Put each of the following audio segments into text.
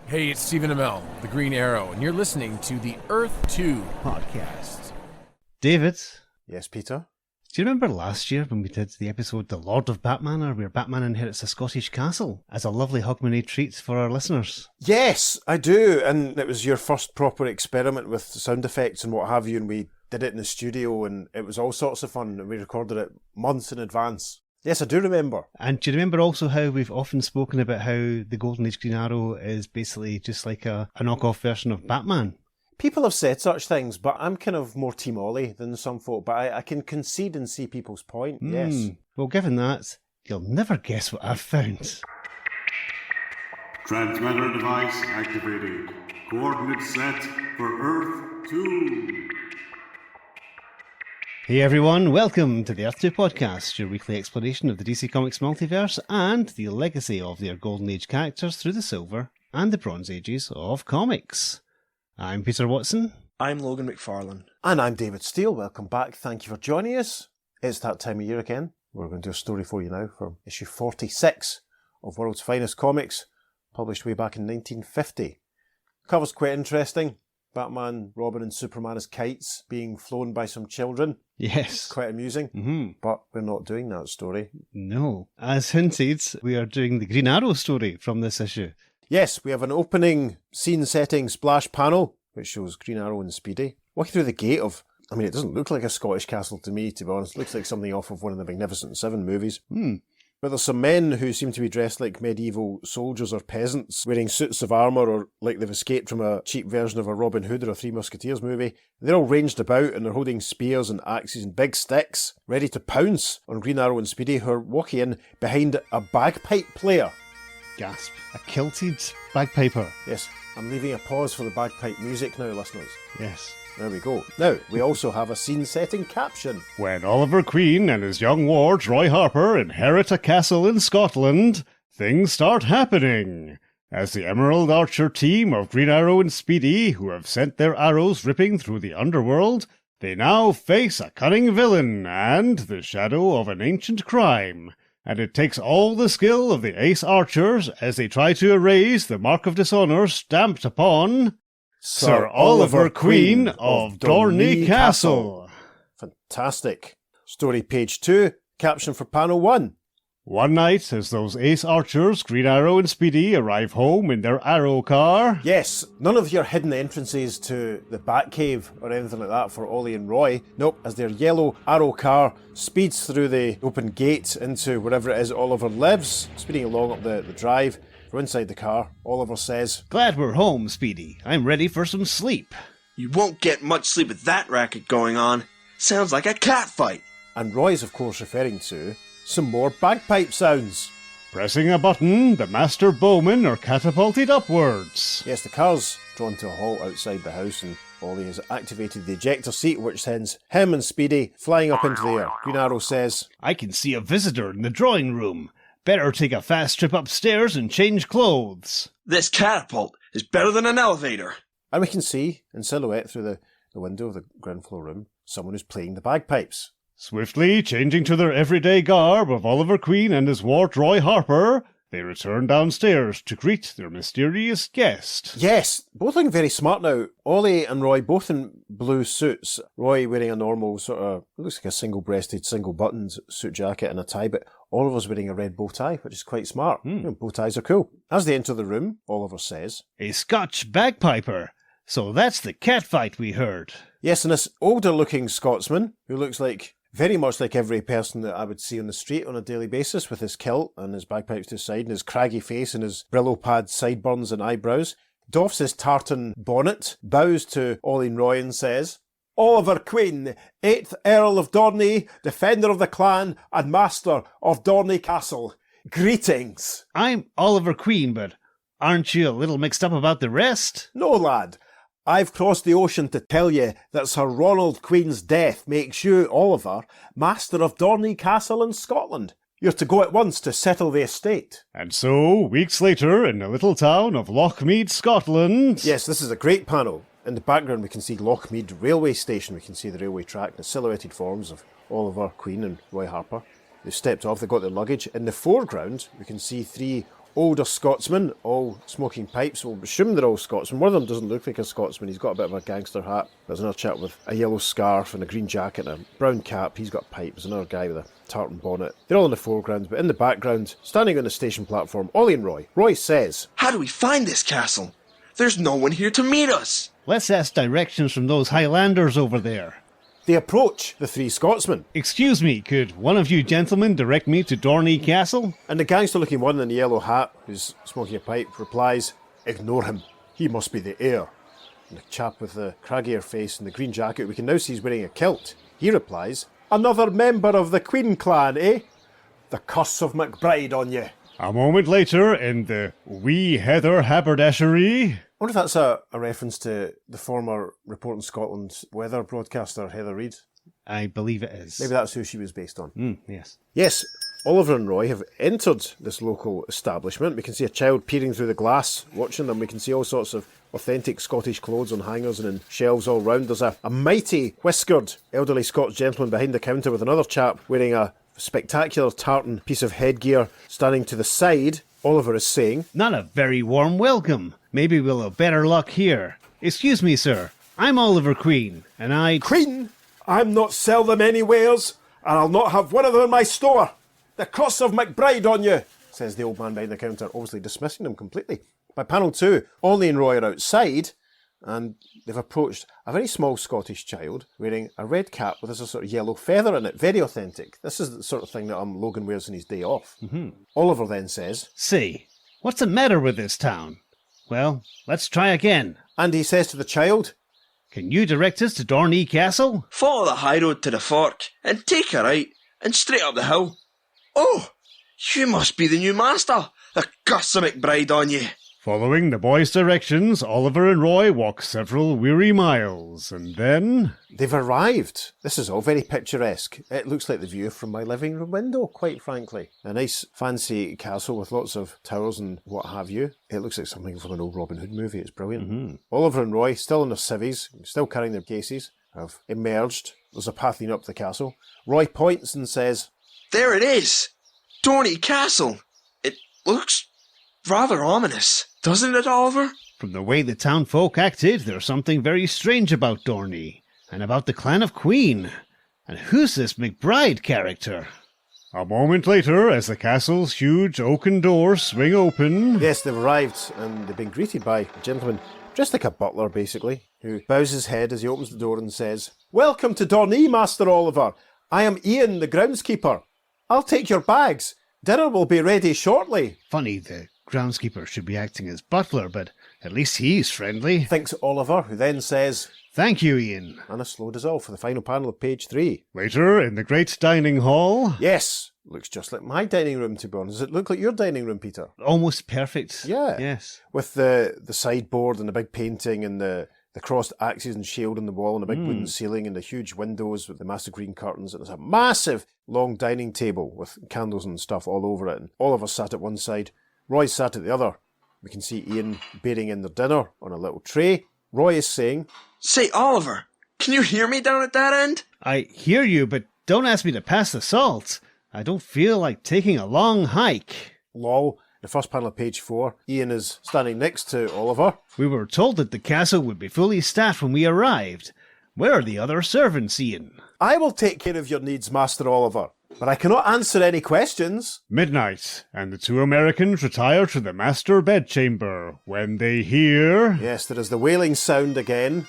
Hey, it's Stephen Amell, the Green Arrow, and you're listening to the Earth 2 podcast. David? Yes, Peter? Do you remember last year when we did the episode The Lord of Batman, where Batman inherits a Scottish castle as a lovely Hogmanay treat for our listeners? Yes, I do, and it was your first proper experiment with sound effects and what have you, and we did it in the studio, and it was all sorts of fun, and we recorded it months in advance. Yes, I do remember. And do you remember also how we've often spoken about how the Golden Age Green Arrow is basically just like a knockoff version of Batman? People have said such things, but I'm kind of more Team Ollie than some folk, but I can concede and see people's point, yes. Well, given that, you'll never guess what I've found. Transmitter device activated. Coordinates set for Earth 2. Hey everyone, welcome to the Earth 2 podcast, your weekly exploration of the DC Comics multiverse and the legacy of their Golden Age characters through the Silver and the Bronze Ages of comics. I'm Peter Watson. I'm Logan McFarlane. And I'm David Steele. Welcome back. Thank you for joining us. It's that time of year again. We're going to do a story for you now from issue 46 of World's Finest Comics, published way back in 1950. Cover's quite interesting. Batman, Robin and Superman as kites being flown by some children. Yes. Quite amusing. But we're not doing that story. No. As hinted, we are doing the Green Arrow story from this issue. Yes, we have an opening scene-setting splash panel, which shows Green Arrow and Speedy walking through the gate of... I mean, it doesn't look like a Scottish castle to me, to be honest. It looks like something off of one of the Magnificent Seven movies. But there's some men who seem to be dressed like medieval soldiers or peasants, wearing suits of armour or like they've escaped from a cheap version of a Robin Hood or a Three Musketeers movie. They're all ranged about and they're holding spears and axes and big sticks, ready to pounce on Green Arrow and Speedy, who are walking in behind a bagpipe player. Gasp. A kilted bagpiper. Yes, I'm leaving a pause for the bagpipe music now, listeners. Yes. There we go. Now, we also have a scene-setting caption. When Oliver Queen and his young ward, Roy Harper, inherit a castle in Scotland, things start happening. As the Emerald Archer team of Green Arrow and Speedy, who have sent their arrows ripping through the underworld, they now face a cunning villain and the shadow of an ancient crime. And it takes all the skill of the ace archers as they try to erase the mark of dishonour stamped upon... Sir Oliver Queen of Dornee Castle. Fantastic. Story page 2, caption for panel 1. One night, as those ace archers, Green Arrow and Speedy, arrive home in their arrow car... Yes, none of your hidden entrances to the Batcave or anything like that for Ollie and Roy. Nope, as their yellow arrow car speeds through the open gate into wherever it is Oliver lives, speeding along up the drive. From inside the car, Oliver says, Glad we're home, Speedy. I'm ready for some sleep. You won't get much sleep with that racket going on. Sounds like a cat fight. And Roy's of course referring to some more bagpipe sounds. Pressing a button, the master bowmen are catapulted upwards. Yes, the car's drawn to a halt outside the house and Ollie has activated the ejector seat, which sends him and Speedy flying up into the air. Green Arrow says, I can see a visitor in the drawing room. Better take a fast trip upstairs and change clothes. This catapult is better than an elevator. And we can see, in silhouette through the window of the ground floor room, someone who's playing the bagpipes. Swiftly changing to their everyday garb of Oliver Queen and his ward Roy Harper, they return downstairs to greet their mysterious guest. Yes, both looking very smart now. Ollie and Roy both in blue suits. Roy wearing a normal sort of, looks like a single-breasted, single-buttoned suit jacket and a tie, but Oliver's wearing a red bow tie, which is quite smart. Bow ties are cool. As they enter the room, Oliver says, A Scotch bagpiper. So that's the catfight we heard. Yes, and this older-looking Scotsman, who looks like very much like every person that I would see on the street on a daily basis, with his kilt and his bagpipes to his side and his craggy face and his Brillo pad sideburns and eyebrows, doffs his tartan bonnet, bows to Ollie and Roy and says, Oliver Queen, 8th Earl of Dornee, defender of the clan and master of Dornee Castle. Greetings. I'm Oliver Queen, but aren't you a little mixed up about the rest? No, lad. I've crossed the ocean to tell you that Sir Ronald Queen's death makes you, Oliver, master of Dornee Castle in Scotland. You're to go at once to settle the estate. And so, weeks later, in the little town of Lochmead, Scotland... Yes, this is a great panel. In the background we can see Lochmead railway station. We can see the railway track, the silhouetted forms of Oliver Queen and Roy Harper. They've stepped off, they've got their luggage. In the foreground we can see 3 older Scotsmen, all smoking pipes. We'll assume they're all Scotsmen. One of them doesn't look like a Scotsman. He's got a bit of a gangster hat. There's another chap with a yellow scarf and a green jacket and a brown cap. He's got a pipe. There's another guy with a tartan bonnet. They're all in the foreground, but in the background, standing on the station platform, Ollie and Roy. Roy says, How do we find this castle? There's no one here to meet us. Let's ask directions from those Highlanders over there. they approach the three Scotsmen. Excuse me, could one of you gentlemen direct me to Dornee Castle? And the gangster-looking one in the yellow hat, who's smoking a pipe, replies, Ignore him. He must be the heir. And the chap with the craggier face and the green jacket, we can now see he's wearing a kilt. He replies, Another member of the Queen clan, eh? The curse of McBride on you. A moment later, in the wee heather haberdashery. I wonder if that's a reference to the former Reporting Scotland weather broadcaster, Heather Reid. I believe it is. Maybe that's who she was based on. Yes. Yes, Oliver and Roy have entered this local establishment. We can see a child peering through the glass, watching them. We can see all sorts of authentic Scottish clothes on hangers and in shelves all round. There's a mighty, whiskered, elderly Scots gentleman behind the counter with another chap wearing a spectacular tartan piece of headgear standing to the side. Oliver is saying, Not a very warm welcome. Maybe we'll have better luck here. Excuse me, sir. I'm Oliver Queen, and I... Queen, I'm not sell them anywheres, and I'll not have one of them in my store. The curse of McBride on you, says the old man behind the counter, obviously dismissing them completely. By panel 2, Ollie and Roy are outside, and they've approached a very small Scottish child wearing a red cap with a sort of yellow feather in it. Very authentic. This is the sort of thing that Logan wears on his day off. Oliver then says, Say, what's the matter with this town? Well, let's try again. and he says to the child, Can you direct us to Dornee Castle? Follow the high road to the fork and take a right and straight up the hill. Oh, you must be the new master. The curse of McBride on you. Following the boys' directions, Oliver and Roy walk several weary miles, and then... They've arrived. This is all very picturesque. It looks like the view from my living room window, quite frankly. A nice fancy castle with lots of towers and what have you. It looks like something from an old Robin Hood movie. It's brilliant. Oliver and Roy, still in their civvies, still carrying their cases, have emerged. There's a path leading up to the castle. Roy points and says, There it is. Dornee Castle. It looks rather ominous, doesn't it, Oliver? From the way the town folk acted, there's something very strange about Dornee, and about the clan of Queen. And who's this McBride character? A moment later, as the castle's huge oaken doors swing open... Yes, they've arrived, and they've been greeted by a gentleman dressed like a butler, basically, who bows his head as he opens the door and says, Welcome to Dornee, Master Oliver. I am Ian, the groundskeeper. I'll take your bags. Dinner will be ready shortly. Funny, the groundskeeper should be acting as butler, but at least he's friendly. Thinks Oliver, who then says, Thank you, Ian. and a slow dissolve for the final panel of page 3. Later, in the great dining hall... Yes, looks just like my dining room, to be honest. Does it look like your dining room, Peter? Almost perfect. Yeah. Yes. With the sideboard and the big painting and the crossed axes and shield on the wall and the big wooden ceiling and the huge windows with the massive green curtains. And there's a massive long dining table with candles and stuff all over it. And Oliver sat at one side, Roy sat at the other. We can see Ian bearing in their dinner on a little tray. Roy is saying, Say, Oliver, can you hear me down at that end? I hear you, but don't ask me to pass the salt. I don't feel like taking a long hike. lol. The first panel of page 4, Ian is standing next to Oliver. We were told that the castle would be fully staffed when we arrived. Where are the other servants, Ian? I will take care of your needs, Master Oliver, but I cannot answer any questions. Midnight, and the two Americans retire to the master bedchamber when they hear... Yes, there is the wailing sound again.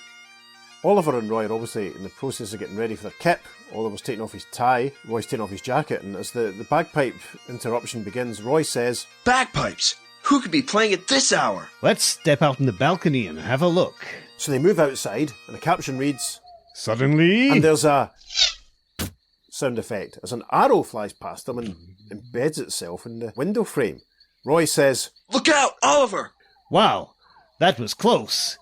Oliver and Roy are obviously in the process of getting ready for their kip. Oliver's taking off his tie, Roy's taking off his jacket, and as the bagpipe interruption begins, Roy says, Bagpipes. Who could be playing at this hour? Let's step out on the balcony and have a look. So they move outside, and the caption reads, Suddenly... and there's a sound effect as an arrow flies past them and embeds itself in the window frame. Roy says, Look out, Oliver! Wow, that was close.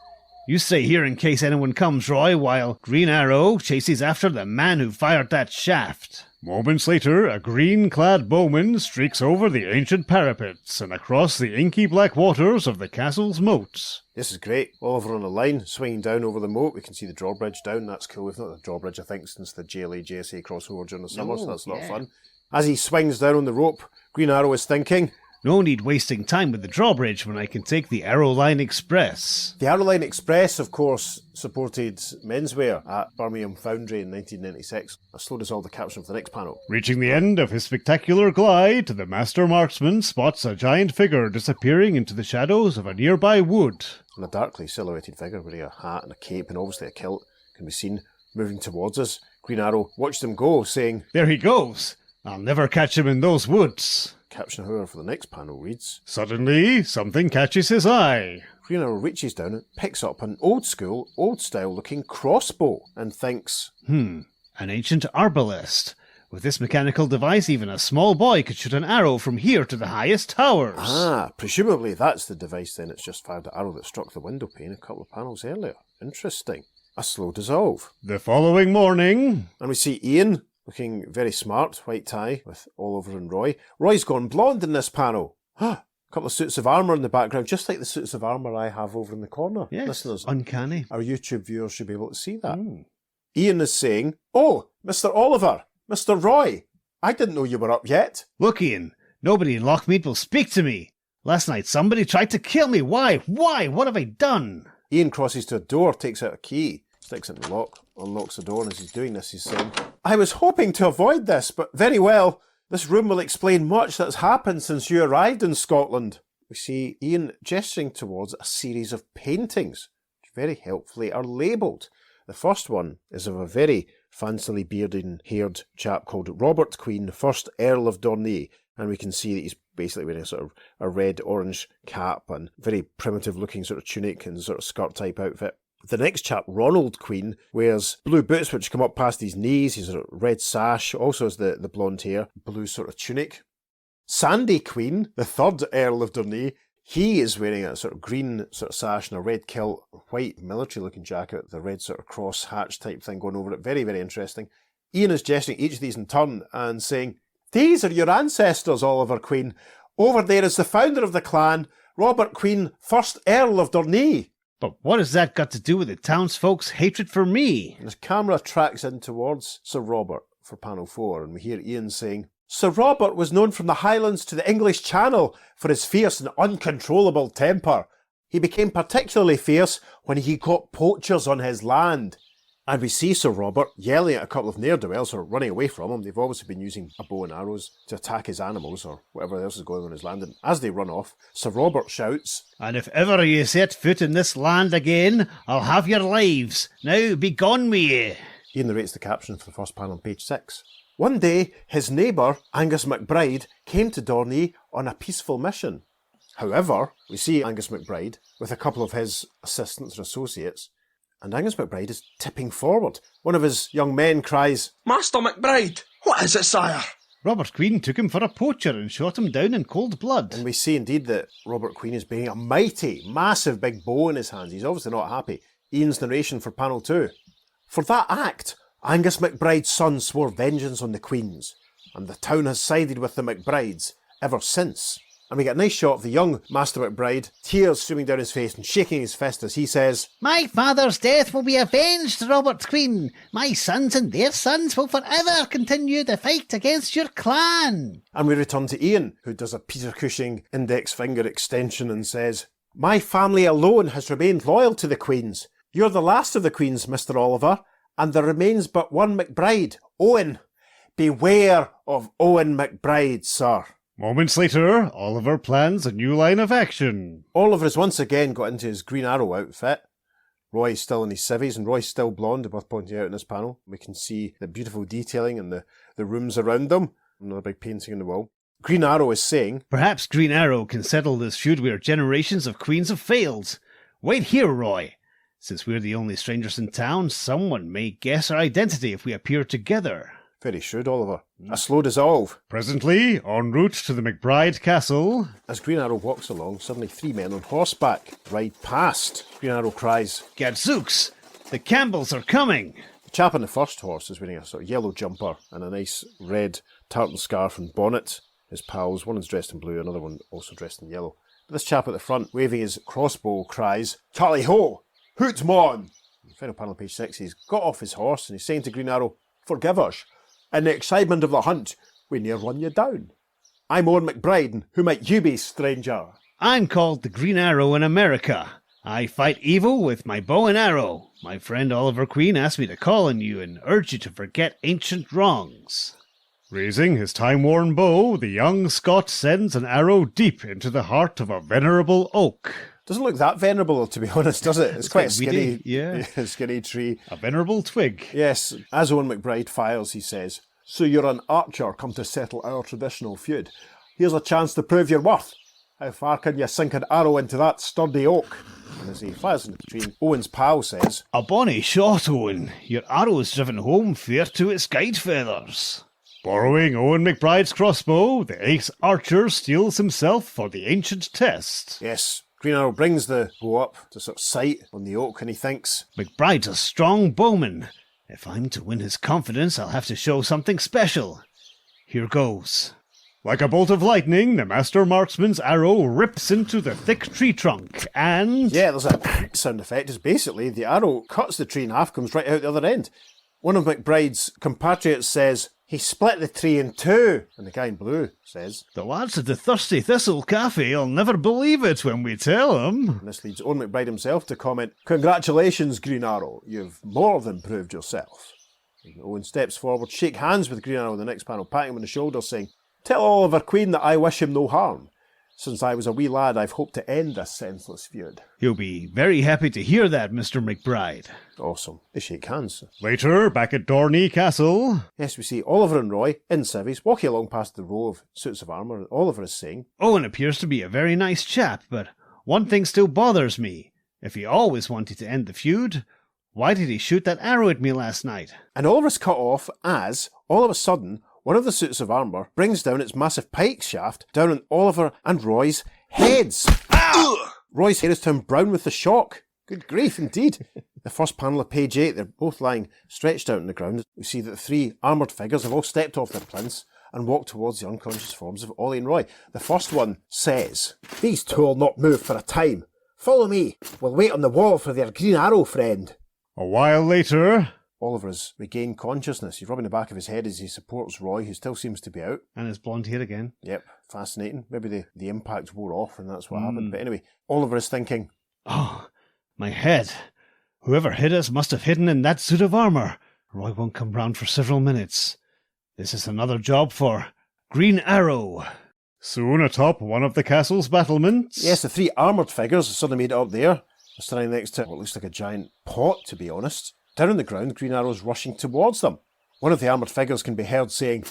You stay here in case anyone comes, Roy, while Green Arrow chases after the man who fired that shaft. Moments later, a green-clad bowman streaks over the ancient parapets and across the inky black waters of the castle's moats. This is great. Oliver on the line, swinging down over the moat. We can see the drawbridge down. That's cool. We've not had a drawbridge, I think, since the JLA-JSA crossover during the summer, so that's a lot of fun. As he swings down on the rope, Green Arrow is thinking, No need wasting time with the drawbridge when I can take the Arrow Line Express. The Arrow Line Express, of course, supported menswear at Birmingham Foundry in 1996. A slow dissolve the caption for the next panel. Reaching the end of his spectacular glide, the master marksman spots a giant figure disappearing into the shadows of a nearby wood. And a darkly silhouetted figure wearing a hat and a cape and obviously a kilt can be seen moving towards us. Green Arrow watched them go, saying, There he goes! I'll never catch him in those woods. Caption, however, for the next panel reads, Suddenly, something catches his eye. Green Arrow reaches down and picks up an old-school, old-style looking crossbow and thinks, An ancient arbalest. With this mechanical device, even a small boy could shoot an arrow from here to the highest towers. Presumably that's the device then. It's just fired the arrow that struck the window pane a couple of panels earlier. Interesting. A slow dissolve. The following morning... And we see Ian, looking very smart, white tie, with Oliver and Roy. Roy's gone blonde in this panel. A couple of suits of armour in the background, just like the suits of armour I have over in the corner. Yes, listeners, uncanny. our YouTube viewers should be able to see that. Ian is saying, Oh, Mr. Oliver, Mr. Roy, I didn't know you were up yet. Look, Ian, nobody in Lockmead will speak to me. Last night somebody tried to kill me. Why? What have I done? Ian crosses to a door, takes out a key, sticks it in the lock, unlocks the door, and as he's doing this, he's saying, I was hoping to avoid this, but very well. This room will explain much that's happened since you arrived in Scotland. We see Ian gesturing towards a series of paintings, which very helpfully are labelled. The first one is of a very fancily bearded and haired chap called Robert Queen, 1st Earl of Dornee, and we can see that he's basically wearing a sort of a red-orange cap and very primitive-looking sort of tunic and sort of skirt-type outfit. The next chap, Ronald Queen, wears blue boots which come up past his knees. He's a red sash, also has the blonde hair, blue sort of tunic. Sandy Queen, the 3rd Earl of Dornee, he is wearing a sort of green sort of sash and a red kilt, white military-looking jacket with a red sort of cross-hatch type thing going over it. Very, very interesting. Ian is gesturing each of these in turn and saying, These are your ancestors, Oliver Queen. Over there is the founder of the clan, Robert Queen, 1st Earl of Dornee. But what has that got to do with the townsfolk's hatred for me? And the camera tracks in towards Sir Robert for panel 4, and we hear Ian saying, Sir Robert was known from the Highlands to the English Channel for his fierce and uncontrollable temper. He became particularly fierce when he caught poachers on his land. And we see Sir Robert yelling at a couple of ne'er-do-wells who are running away from him. They've obviously been using a bow and arrows to attack his animals or whatever else is going on his land. And as they run off, Sir Robert shouts, And if ever you set foot in this land again, I'll have your lives. Now be gone with ye. Ian narrates the caption for the first panel on page 6. One day, his neighbour, Angus MacBride, came to Dornee on a peaceful mission. However, we see Angus MacBride with a couple of his assistants or associates, and Angus MacBride is tipping forward. One of his young men cries, Master MacBride, what is it, sire? Robert Queen took him for a poacher and shot him down in cold blood. And we see indeed that Robert Queen is bearing a mighty, massive big bow in his hands. He's obviously not happy. Ian's narration for panel 2. For that act, Angus MacBride's son swore vengeance on the Queens, and the town has sided with the MacBrides ever since. And we get a nice shot of the young Master MacBride, tears streaming down his face and shaking his fist as he says, My father's death will be avenged, Robert Queen. My sons and their sons will forever continue the fight against your clan. And we return to Ian, who does a Peter Cushing index finger extension and says, My family alone has remained loyal to the Queens. You're the last of the Queens, Mr. Oliver, and there remains but one MacBride, Owen. Beware of Owen MacBride, sir. Moments later, Oliver plans a new line of action. Oliver has once again got into his Green Arrow outfit. Roy's still in his civvies, and Roy's still blonde, worth pointing out in this panel. We can see the beautiful detailing and the rooms around them. Another big painting on the wall. Green Arrow is saying, Perhaps Green Arrow can settle this feud where generations of queens have failed. Wait here, Roy. Since we're the only strangers in town, someone may guess our identity if we appear together. Very shrewd, Oliver. A slow dissolve. Presently, en route to the McBride Castle. As Green Arrow walks along, suddenly 3 men on horseback ride past. Green Arrow cries, Gadzooks! The Campbells are coming! The chap on the first horse is wearing a sort of yellow jumper and a nice red tartan scarf and bonnet. His pals, one is dressed in blue, another one also dressed in yellow. But this chap at the front, waving his crossbow, cries, Tally ho! Hoot mon! Final panel, page 6, he's got off his horse and he's saying to Green Arrow, Forgive us. In the excitement of the hunt, we near run you down. I'm Owen McBride, and who might you be, stranger? I'm called the Green Arrow in America. I fight evil with my bow and arrow. My friend Oliver Queen asked me to call on you and urge you to forget ancient wrongs. Raising his time-worn bow, the young Scot sends an arrow deep into the heart of a venerable oak. Doesn't look that venerable, to be honest, does it? It's quite a skinny, yeah. skinny tree. A venerable twig. Yes, as Owen McBride fires, he says, "So you're an archer come to settle our traditional feud. Here's a chance to prove your worth. How far can you sink an arrow into that sturdy oak?" And as he fires into the tree, Owen's pal says, A bonny shot, Owen. Your arrow is driven home fair to its guide feathers. Borrowing Owen McBride's crossbow, the ace-archer steels himself for the ancient test. yes. Green Arrow brings the bow up to sort of sight on the oak, and he thinks, McBride's a strong bowman. If I'm to win his confidence, I'll have to show something special. Here goes. Like a bolt of lightning, the master marksman's arrow rips into the thick tree trunk, and... yeah, there's a sound effect. It's basically the arrow cuts the tree in half, comes right out the other end. One of McBride's compatriots says, "He split the tree in two." And the guy in blue says, The lads at the Thirsty Thistle Cafe will never believe it when we tell them. and this leads Owen McBride himself to comment, "Congratulations, Green Arrow. You've more than proved yourself." And Owen steps forward, shake hands with Green Arrow in the next panel, patting him on the shoulder, saying, "Tell Oliver Queen that I wish him no harm. Since I was a wee lad, I've hoped to end this senseless feud." He'll be very happy to hear that, Mr. McBride. Awesome. They shake hands. Later, back at Dornee Castle... Yes, we see Oliver and Roy in civvies walking along past the row of suits of armour, and Oliver is saying, Owen appears to be a very nice chap, but one thing still bothers me. If he always wanted to end the feud, why did he shoot that arrow at me last night? and Oliver's cut off as, all of a sudden, one of the suits of armour brings down its massive pike shaft down on Oliver and Roy's heads. Roy's hair is turned brown with the shock. Good grief, indeed. The first panel of page 8, they're both lying stretched out on the ground. We see that the three armoured figures have all stepped off their plinths and walked towards the unconscious forms of Ollie and Roy. The first one says, "These two will not move for a time. Follow me. We'll wait on the wall for their Green Arrow friend." A while later... Oliver has regained consciousness. He's rubbing the back of his head as he supports Roy, who still seems to be out. And his blonde hair again. Yep, fascinating. Maybe the impact wore off and that's what happened. But anyway, Oliver is thinking, Oh, my head. Whoever hid us must have hidden in that suit of armour. Roy won't come round for several minutes. This is another job for Green Arrow. Soon atop one of the castle's battlements... yes, the three armoured figures suddenly made it up there. They're standing next to what looks like a giant pot, to be honest. Down on the ground, Green Arrow's rushing towards them. One of the armoured figures can be heard saying,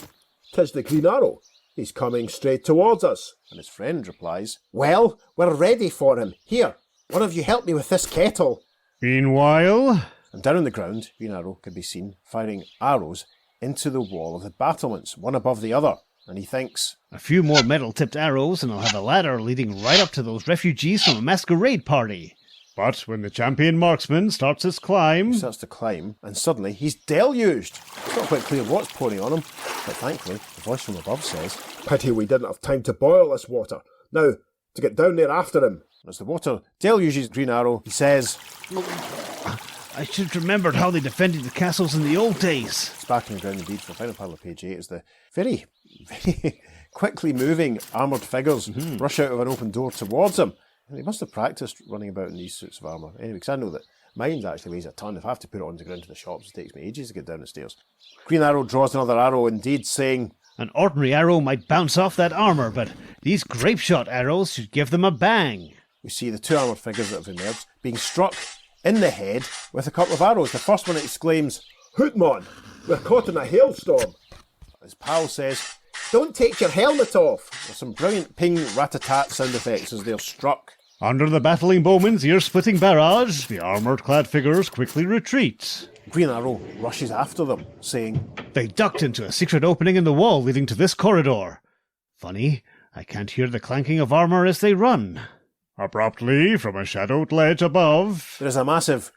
"'Tis the Green Arrow. He's coming straight towards us." And his friend replies, "Well, we're ready for him. Here, one of you help me with this kettle." Meanwhile... And down on the ground, Green Arrow can be seen firing arrows into the wall of the battlements, one above the other. And he thinks, A few more metal-tipped arrows and I'll have a ladder leading right up to those refugees from a masquerade party. But when the champion marksman starts his climb... he starts to climb, and suddenly he's deluged. It's not quite clear what's pouring on him, but thankfully, the voice from above says, "Pity we didn't have time to boil this water. Now, to get down there after him." As the water deluges Green Arrow, he says, I should have remembered how they defended the castles in the old days. it's back on the ground indeed. For the final panel of page 8 is the very, very quickly moving armoured figures rush out of an open door towards him. And they must have practised running about in these suits of armour. Anyway, because I know that mine actually weighs a ton. If I have to put it on the ground to the shops, it takes me ages to get down the stairs. Green Arrow draws another arrow indeed, saying, An ordinary arrow might bounce off that armour, but these grape-shot arrows should give them a bang. We see the two armoured figures that have emerged being struck in the head with a couple of arrows. The first one exclaims, "Hootmon, we're caught in a hailstorm." His pal says, "Don't take your helmet off." There's some brilliant ping rat-a-tat sound effects as they're struck. Under the battling bowman's ear-splitting barrage, the armoured-clad figures quickly retreat. Green Arrow rushes after them, saying, They ducked into a secret opening in the wall leading to this corridor. Funny, I can't hear the clanking of armour as they run. Abruptly, from a shadowed ledge above... there is a massive...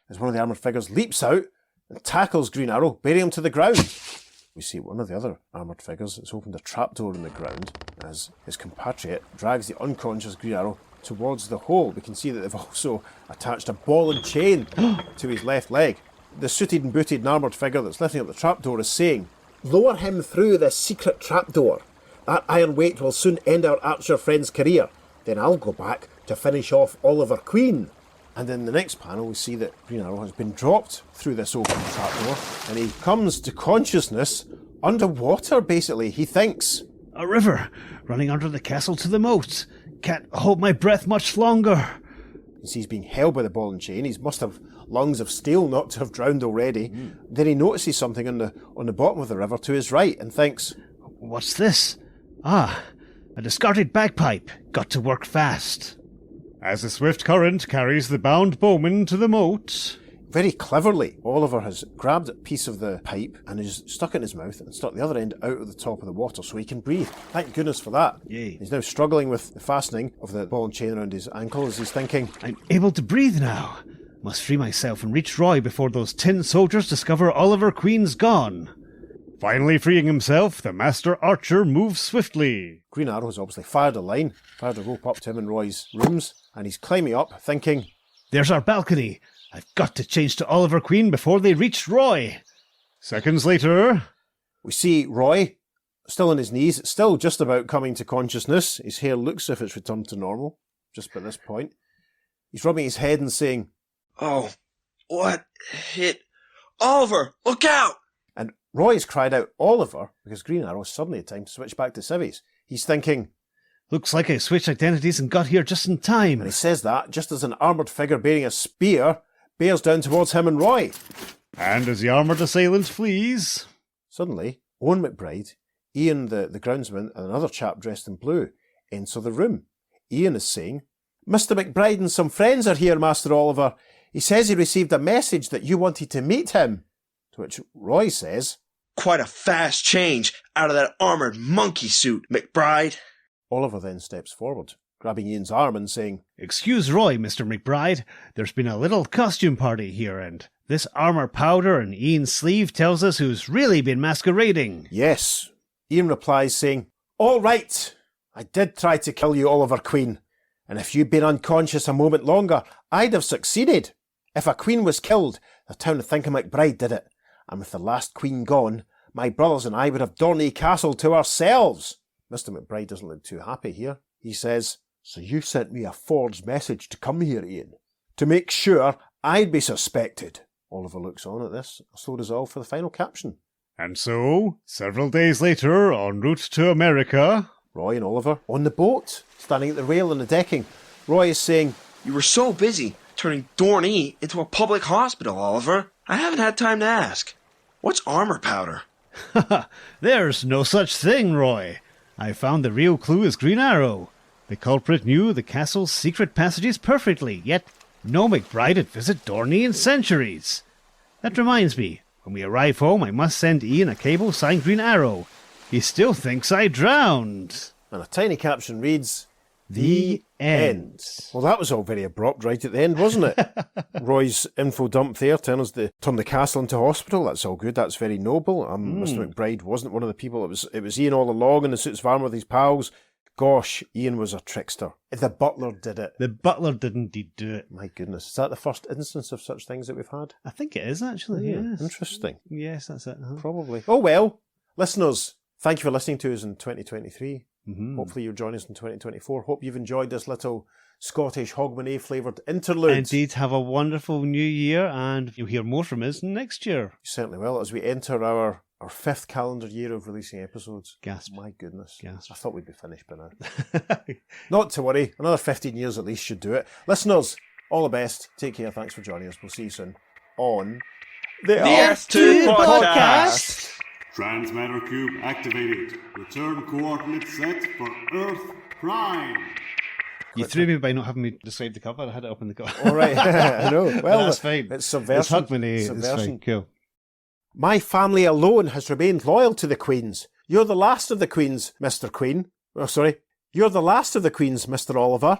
as one of the armoured figures leaps out and tackles Green Arrow, burying him to the ground. We see one of the other armoured figures has opened a trapdoor in the ground as his compatriot drags the unconscious Green Arrow towards the hole. We can see that they've also attached a ball and chain to his left leg. The suited and booted and armoured figure that's lifting up the trapdoor is saying, "Lower him through this secret trapdoor. That iron weight will soon end our archer friend's career. Then I'll go back to finish off Oliver Queen. And in the next panel, we see that Green Arrow has been dropped through this open trapdoor, and he comes to consciousness underwater, basically. He thinks, A river running under the castle to the moat. Can't hold my breath much longer. he's being held by the ball and chain. He must have lungs of steel not to have drowned already. Then he notices something on the bottom of the river to his right and thinks, What's this? Ah, a discarded bagpipe. Got to work fast. As the swift current carries the bound bowman to the moat. very cleverly, Oliver has grabbed a piece of the pipe and is stuck it in his mouth and stuck the other end out of the top of the water so he can breathe. Thank goodness for that. Yay. He's now struggling with the fastening of the ball and chain around his ankle as he's thinking, I'm able to breathe now. Must free myself and reach Roy before those tin soldiers discover Oliver Queen's gone. Finally freeing himself, the master archer moves swiftly. Green Arrow has obviously fired a rope up to him in Roy's rooms, and he's climbing up thinking, There's our balcony. I've got to change to Oliver Queen before they reach Roy. Seconds later, we see Roy still on his knees, still just about coming to consciousness. His hair looks as if it's returned to normal, just by this point. He's rubbing his head and saying, Oh, what hit? Oliver, look out! and Roy has cried out, Oliver, because Green Arrow suddenly had time to switch back to civvies. He's thinking, looks like I switched identities and got here just in time. and he says that just as an armoured figure bearing a spear bears down towards him and Roy. And as the armoured assailant flees, Suddenly, Owen McBride, Ian the groundsman, and another chap dressed in blue enter the room. Ian is saying, Mr. McBride and some friends are here, Master Oliver. He says he received a message that you wanted to meet him. To which Roy says, Quite a fast change out of that armoured monkey suit, McBride. Oliver then steps forward, grabbing Ian's arm and saying, Excuse Roy, Mr. McBride. There's been a little costume party here, and this armour powder and Ian's sleeve tells us who's really been masquerading. Yes. Ian replies saying, All right. I did try to kill you, Oliver Queen. And if you'd been unconscious a moment longer, I'd have succeeded. If a queen was killed, the town of Thinking McBride did it. And with the last queen gone, my brothers and I would have Dornee Castle to ourselves. Mr. McBride doesn't look too happy here. He says, So you sent me a forged message to come here, Ian, to make sure I'd be suspected. Oliver looks on at this, so does all for the final caption. And so, several days later, en route to America, Roy and Oliver on the boat, standing at the rail and the decking. Roy is saying, You were so busy turning Dornee into a public hospital, Oliver. I haven't had time to ask. What's armour powder? There's no such thing, Roy. I found the real clue is Green Arrow. The culprit knew the castle's secret passages perfectly, yet no McBride had visited Dornee in centuries. That reminds me, when we arrive home, I must send Ian a cable signed Green Arrow. He still thinks I drowned. and a tiny caption reads, The end. Well, that was all very abrupt right at the end, wasn't it? Roy's info dump there, turn the castle into hospital. That's all good. That's very noble. Mr. McBride wasn't one of the people. It was Ian all along in the suits of armour with his pals. Gosh, Ian was a trickster. The butler did it. The butler did indeed do it. My goodness, is that the first instance of such things that we've had? I think it is, actually, yes. Interesting. Yes, that's it. Probably. Oh well, listeners, thank you for listening to us in 2023. Hopefully you'll join us in 2024. Hope you've enjoyed this little Scottish Hogmanay flavoured interlude. Indeed, have a wonderful new year, and you'll hear more from us next year. You certainly will, as we enter our fifth calendar year of releasing episodes. Gasp. My goodness. Gasp. I thought we'd be finished by now. Not to worry, another 15 years at least should do it. Listeners, all the best. Take care. Thanks for joining us. We'll see you soon on the F2 Podcast. Transmatter Cube activated. Return coordinates set for Earth Prime. You threw me by not having me describe the cover. I had it up in the cover. All right. I know. Well, that's fine. It's subversion. It's Hogmanay. It's fine. Cool. My family alone has remained loyal to the Queens. You're the last of the Queens, Mr. Queen. Oh, sorry. You're the last of the Queens, Mr. Oliver.